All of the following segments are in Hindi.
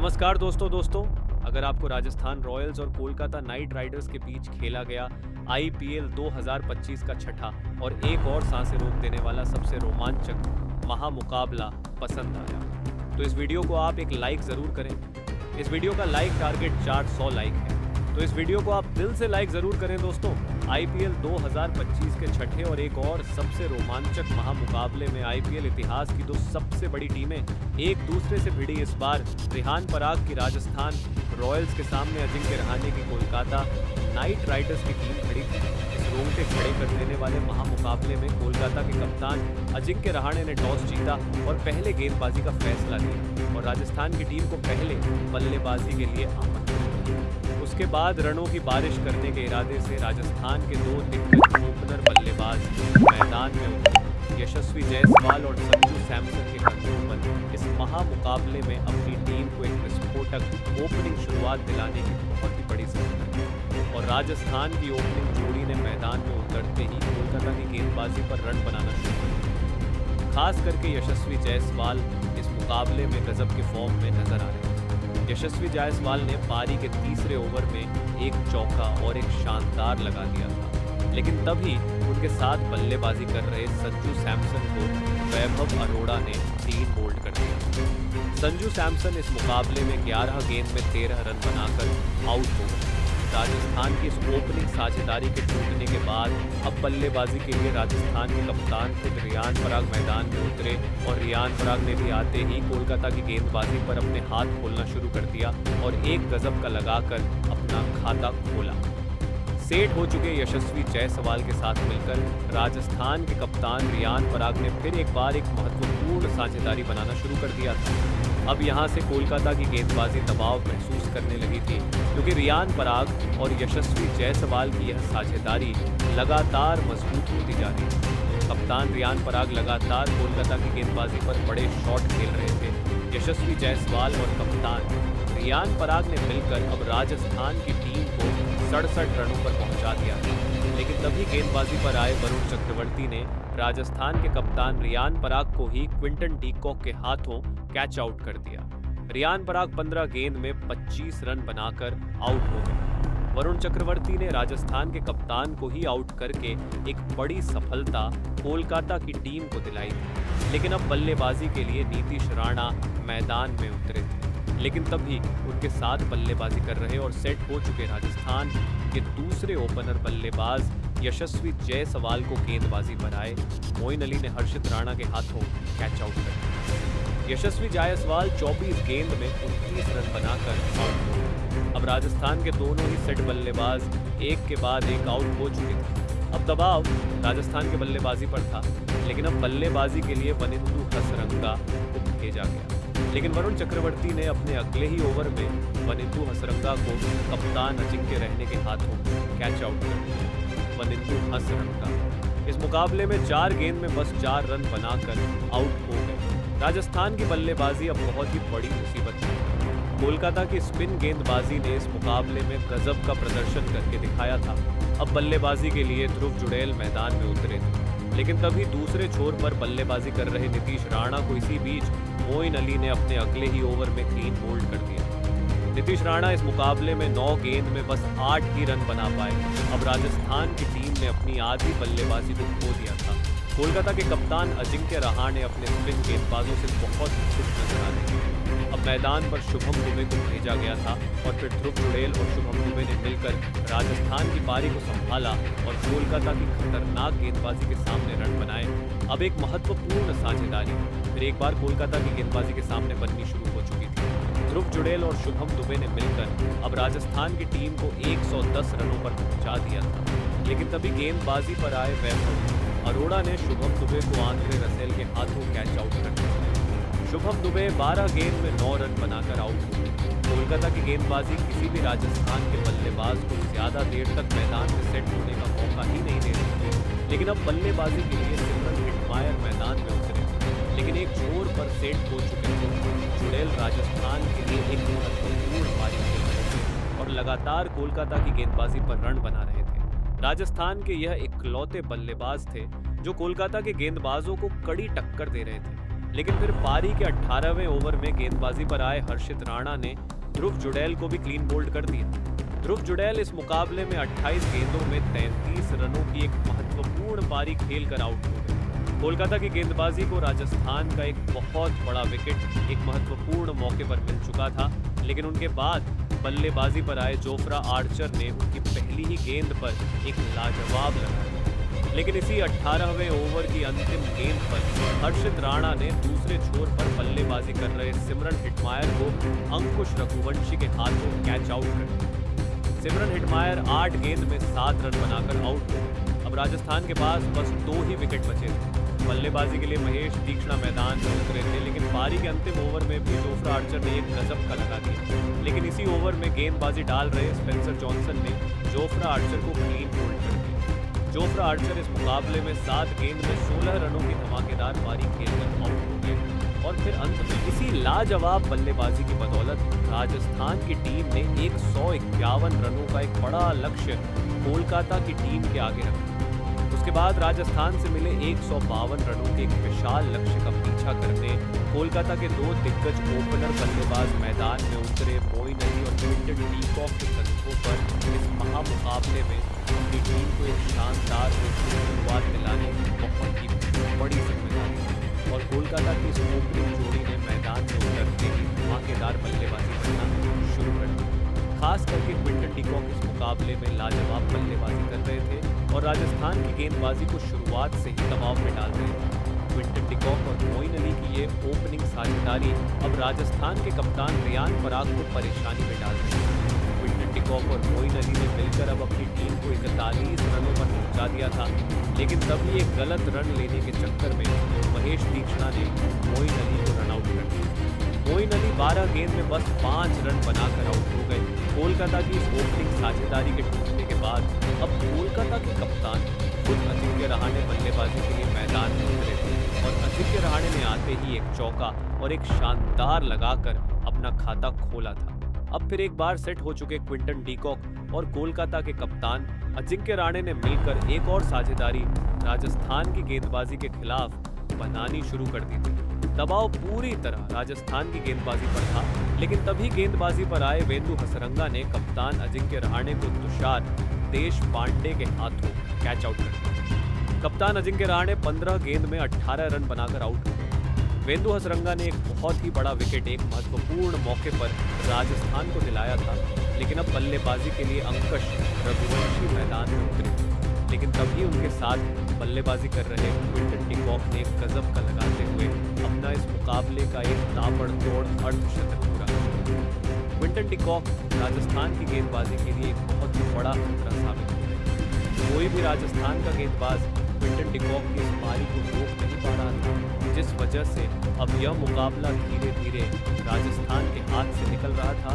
नमस्कार दोस्तों, अगर आपको राजस्थान रॉयल्स और कोलकाता नाइट राइडर्स के बीच खेला गया आईपीएल 2025 का छठा और एक और सांसें रोक देने वाला सबसे रोमांचक महामुकाबला पसंद आया तो इस वीडियो को आप एक लाइक ज़रूर करें। इस वीडियो का लाइक टारगेट 400 लाइक है, तो इस वीडियो को आप दिल से लाइक ज़रूर करें दोस्तों। आईपीएल 2025 के छठे और एक और सबसे रोमांचक महामुकाबले में आईपीएल इतिहास की दो सबसे बड़ी टीमें एक दूसरे से भिड़ी। इस बार रिहान पराग की राजस्थान रॉयल्स के सामने अजिंक्य रहाणे की कोलकाता नाइट राइडर्स की टीम खड़ी थी। इस रोंगटे खड़े कर देने वाले महामुकाबले में कोलकाता के कप्तान अजिंक्य रहाणे ने टॉस जीता और पहले गेंदबाजी का फैसला लिया और राजस्थान की टीम को पहले बल्लेबाजी के लिए आमंत्रित किया। उसके बाद रनों की बारिश करने के इरादे से राजस्थान के दो दिग्गज ओपनर बल्लेबाज मैदान में उतरे। यशस्वी जायसवाल और संजू सैमसन के कंधों पर इस महामुकाबले में अपनी टीम को एक विस्फोटक ओपनिंग शुरुआत दिलाने की बहुत ही बड़ी जरूरत है और राजस्थान की ओपनिंग जोड़ी ने मैदान में उतरते ही कोलकाता की गेंदबाजी पर रन बनाना शुरू किया। खास करके यशस्वी जायसवाल इस मुकाबले में गजब के फॉर्म में नजर आ रहे हैं। यशस्वी जायसवाल ने पारी के तीसरे ओवर में एक चौका और एक शानदार लगा दिया था, लेकिन तभी उनके साथ बल्लेबाजी कर रहे संजू सैमसन को वैभव अरोड़ा ने 3 बोल्ड कर दिया। संजू सैमसन इस मुकाबले में 11 गेंद में 13 रन बनाकर आउट हो गए। राजस्थान की इस ओपनिंग साझेदारी के टूटने के बाद अब बल्लेबाजी के लिए राजस्थान के कप्तान खुद रियान पराग मैदान में उतरे और रियान पराग ने भी आते ही कोलकाता की गेंदबाजी पर अपने हाथ खोलना शुरू कर दिया और एक गजब का लगाकर अपना खाता खोला। सेट हो चुके यशस्वी जायसवाल के साथ मिलकर राजस्थान के कप्तान रियान पराग ने फिर एक बार एक महत्वपूर्ण साझेदारी बनाना शुरू कर दिया था। अब यहां से कोलकाता की गेंदबाजी दबाव महसूस करने लगी थी, क्योंकि रियान पराग और यशस्वी जायसवाल की यह साझेदारी लगातार मजबूत होती जा रही थी। कप्तान रियान पराग लगातार कोलकाता की गेंदबाजी पर बड़े शॉट खेल रहे थे। यशस्वी जायसवाल और कप्तान रियान पराग ने मिलकर अब राजस्थान की टीम को 67 रनों पर पहुंचा दिया था, लेकिन तभी गेंदबाजी पर आए वरुण चक्रवर्ती ने राजस्थान के कप्तान रियान पराग को ही क्विंटन डी कॉक के हाथों कैच आउट कर दिया। रियान पराग 15 गेंद में 25 रन बनाकर आउट हो गए। वरुण चक्रवर्ती ने राजस्थान के कप्तान को ही आउट करके एक बड़ी सफलता कोलकाता की टीम को दिलाई थी, लेकिन अब बल्लेबाजी के लिए नीतीश राणा मैदान में उतरे थे। लेकिन तभी उनके साथ बल्लेबाजी कर रहे और सेट हो चुके राजस्थान के दूसरे ओपनर बल्लेबाज यशस्वी जायसवाल को गेंदबाजी पर आए। मोइन अली ने हर्षित राणा के हाथों कैच आउट कर दिया। यशस्वी जायसवाल 24 गेंद में 29 रन बनाकर आउट हो गए। अब राजस्थान के दोनों ही सेट बल्लेबाज एक के बाद एक आउट हो चुके थे। अब दबाव राजस्थान के बल्लेबाजी पर था, लेकिन अब बल्लेबाजी के लिए वनिंदु हसरंगा को भेजा गया। लेकिन वरुण चक्रवर्ती ने अपने अगले ही ओवर में वनिंदु हसरंगा को कप्तान अजिंक्य रहाणे के हाथों कैच आउट कर दिया। वनिंदु हसरंगा इस मुकाबले में 4 गेंद में बस 4 रन बनाकर आउट हो गए। राजस्थान की बल्लेबाजी अब बहुत ही बड़ी मुसीबत है। कोलकाता की स्पिन गेंदबाजी ने इस मुकाबले में गजब का प्रदर्शन करके दिखाया था। अब बल्लेबाजी के लिए ध्रुव जुड़ेल मैदान में उतरे थे, लेकिन तभी दूसरे छोर पर बल्लेबाजी कर रहे नीतीश राणा को इसी बीच मोइन अली ने अपने अगले ही ओवर में 3 बोल्ड कर दिया। नीतीश राणा इस मुकाबले में 9 गेंद में बस 8 ही रन बना पाए। अब राजस्थान की टीम ने अपनी आधी बल्लेबाजी को खो दिया था। कोलकाता के कप्तान अजिंक्य रहाणे अपने स्पिन गेंदबाजों से बहुत खुश नजर आ रहे हैं। अब मैदान पर शुभम दुबे को भेजा गया था और फिर ध्रुव जुड़ेल और शुभम दुबे ने मिलकर राजस्थान की पारी को संभाला और कोलकाता की खतरनाक गेंदबाजी के सामने रन बनाए। अब एक महत्वपूर्ण साझेदारी फिर एक बार कोलकाता की गेंदबाजी के सामने बननी शुरू हो चुकी थी। ध्रुव जुड़ेल और शुभम दुबे ने मिलकर अब राजस्थान की टीम को 110 रनों पर पहुंचा दिया था, लेकिन तभी गेंदबाजी पर आए वैभव अरोड़ा ने शुभम दुबे को आंद्रे रसेल के हाथों कैच आउट कर दिया। शुभम दुबे 12 गेंद में 9 रन बनाकर आउट हो गए। कोलकाता की गेंदबाजी किसी भी राजस्थान के बल्लेबाज को ज्यादा देर तक मैदान में सेट होने का मौका ही नहीं दे रही थी, लेकिन अब बल्लेबाजी के लिए सिमरन हिटमायर मैदान में उतरे, लेकिन एक छोर पर सेट हो चुके थे। जुड़ेल राजस्थान के लिए एक महत्वपूर्ण पारी खेल रहे थे और लगातार कोलकाता की गेंदबाजी पर रन बना रहे थे। राजस्थान के यह इकलौते बल्लेबाज थे जो कोलकाता के गेंदबाजों को कड़ी टक्कर दे रहे थे। लेकिन फिर पारी के 18वें ओवर में गेंदबाजी पर आए हर्षित राणा ने ध्रुव जुड़ैल को भी क्लीन बोल्ड कर दिया। ध्रुव जुड़ैल इस मुकाबले में 28 गेंदों में 33 रनों की एक महत्वपूर्ण पारी खेलकर आउट हो गए। कोलकाता की गेंदबाजी को राजस्थान का एक बहुत बड़ा विकेट एक महत्वपूर्ण मौके पर मिल चुका था, लेकिन उनके बाद बल्लेबाजी पर आए जोफ्रा आर्चर ने उनकी पहली ही गेंद पर एक लाजवाब लगाया। लेकिन इसी 18वें ओवर की अंतिम गेंद पर हर्षित राणा ने दूसरे छोर पर बल्लेबाजी कर रहे सिमरन हिटमायर को अंकुश रघुवंशी के हाथों कैच आउट कर दिया। सिमरन हिटमायर 8 गेंद में 7 रन बनाकर आउट हुए। अब राजस्थान के पास बस 2 ही विकेट बचे थे। बल्लेबाजी के लिए महेश तीक्ष्णा मैदान में उतरे थे, लेकिन पारी के अंतिम ओवर में भी जोफ्रा आर्चर ने एक गजब का लगा दिया। लेकिन इसी ओवर में गेंदबाजी डाल रहे स्पेंसर जॉनसन ने जोफ्रा आर्चर को क्लीन बोल्ड कर दिया। जोफ्रा आर्चर इस मुकाबले में 7 गेंद में 16 रनों की धमाकेदार पारी खेलकर आउट हो गए और फिर अंत में इसी लाजवाब बल्लेबाजी की बदौलत राजस्थान की टीम ने 151 रनों का एक बड़ा लक्ष्य कोलकाता की टीम के आगे रखा। उसके बाद राजस्थान से मिले 152 रनों के एक विशाल लक्ष्य का पीछा करने कोलकाता के 2 दिग्गज ओपनर बल्लेबाज मैदान में उतरे मोइन अली और क्विंटन डीकॉक के कंधों पर इस महामुकाबले में अपनी टीम को एक शानदार शुरुआत दिलाने की बहुत ही बड़ी जिम्मेदारी और कोलकाता की इस ओपनिंग जोड़ी ने मैदान में उतरते ही धमाकेदार बल्लेबाजी करना शुरू कर दी। खास करके क्विंटन डीकॉक इस मुकाबले में लाजवाब बल्लेबाजी कर रहे थे और राजस्थान की गेंदबाजी को शुरुआत से ही दबाव में डाल रहे थे। क्विंटन डीकॉक और मोइन अली की ये ओपनिंग साझेदारी अब राजस्थान के कप्तान रियान पराग को परेशानी में डाल रही है। क्विंटन डीकॉक और मोइन अली ने मिलकर अब अपनी टीम को 41 रनों पर पहुंचा दिया था, लेकिन तभी एक गलत रन लेने के चक्कर में महेश तीक्ष्णा ने मोइन अली को रन आउट कर दिया। मोइन अली 12 गेंद में बस 5 रन बनाकर आउट हो गए। कोलकाता की इस ओपनिंग साझेदारी के टूटने के बाद अब कोलकाता के कप्तान खुद अजिंक्य रहाणे बल्लेबाजी के लिए मैदान में उतरे थे और अजिंक्य रहाणे ने आते ही एक चौका और एक शानदार लगाकर अपना खाता खोला था। अब फिर एक बार सेट हो चुके क्विंटन डीकॉक और कोलकाता के कप्तान अजिंक्य रहाणे ने मिलकर एक और साझेदारी राजस्थान की गेंदबाजी के खिलाफ बनानी शुरू कर दी थी। दबाव पूरी तरह राजस्थान की गेंदबाजी पर था, लेकिन तभी गेंदबाजी पर आए वेंदु हसरंगा ने कप्तान अजिंक्य रहाणे को तुषार देशपांडे के हाथों कैच आउट कर दिया। कप्तान अजिंक्य रहाणे 15 गेंद में 18 रन बनाकर आउट हो गए। वेंदु हसरंगा ने एक बहुत ही बड़ा विकेट एक महत्वपूर्ण मौके पर राजस्थान को दिलाया था, लेकिन अब बल्लेबाजी के लिए अंकुश रघुवंशी मैदान में उतरे, लेकिन तभी उनके साथ बल्लेबाजी कर रहे क्विंटन डीकॉक ने एक गजब का लगाते हुए अपना इस मुकाबले का एक ताबड़तोड़ अर्धशतक पूरा किया। क्विंटन डीकॉक राजस्थान की गेंदबाजी के लिए एक बहुत ही बड़ा खतरा साबित हो गए। कोई भी राजस्थान का गेंदबाज क्विंटन डीकॉक की इस पारी को रोक नहीं पा रहा था, जिस वजह से अब यह मुकाबला धीरे धीरे राजस्थान के हाथ से निकल रहा था।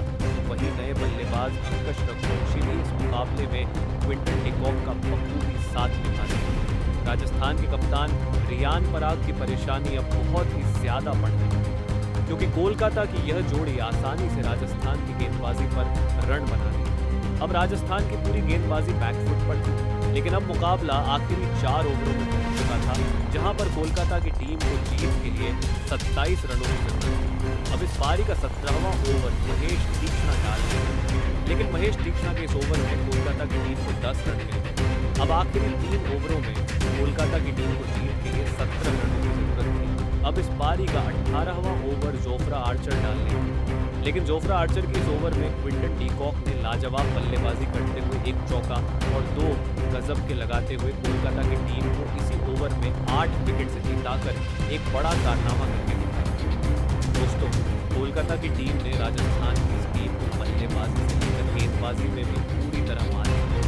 वही नए बल्लेबाज अंकुश रघुवंशी भी इस मुकाबले में क्विंटन डीकॉक का बखूबी साथ निभा रहे हैं। राजस्थान के कप्तान रियान पराग की परेशानी अब बहुत ही ज्यादा बढ़ गई है, क्योंकि कोलकाता की यह जोड़ी आसानी से राजस्थान की गेंदबाजी पर रन बना रही है। अब राजस्थान की पूरी गेंदबाजी बैकफुट पर थी, लेकिन अब मुकाबला आखिरी 4 ओवरों में पहुंच चुका था, जहां पर कोलकाता की टीम को जीत के लिए 27 रनों की जरूरत थी। अब इस पारी का 17वां ओवर महेश तीक्ष्णा डाल रहे थे, लेकिन महेश तीक्ष्णा के इस ओवर में कोलकाता की टीम को 10 रन मिल गए। अब आखिरी 3 ओवरों में कोलकाता की टीम को जीत के लिए 17 रनों की जरूरत थी। अब इस पारी का 18वां ओवर जोफ्रा आर्चर डालने, लेकिन जोफ्रा आर्चर के इस ओवर में क्विंटन डीकॉक ने लाजवाब बल्लेबाजी करते हुए एक चौका और 2 गजब के लगाते हुए कोलकाता की टीम को इसी ओवर में 8 विकेट से जिताकर एक बड़ा कारनामा करके दिखाया। दोस्तों, कोलकाता की टीम ने राजस्थान की इस टीम को बल्लेबाजी से लेकर गेंदबाजी में भी पूरी तरह मार दिया।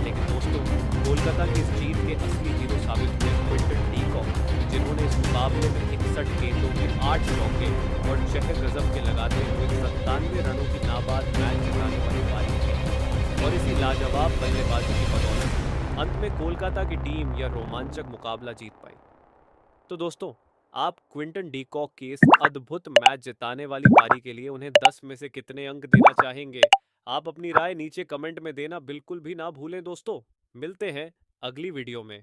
लेकिन दोस्तों, कोलकाता की इस जीत के असली हीरो साबित हुए क्विंटन डीकॉक, जिन्होंने इस मुकाबले में 61 गेंदों में 8 चौके और 6 गजब के लगाते हुए 97 रनों की नाबाद मैच जिताने वाली पारी की और इसी लाजवाब बल्लेबाजी की बदौलत अंत में कोलकाता की टीम यह रोमांचक मुकाबला जीत पाई। तो दोस्तों, आप क्विंटन डीकॉक की इस अद्भुत मैच जिताने वाली पारी के लिए उन्हें 10 में से कितने अंक देना चाहेंगे? आप अपनी राय नीचे कमेंट में देना बिल्कुल भी ना भूलें दोस्तों। मिलते हैं अगली वीडियो में।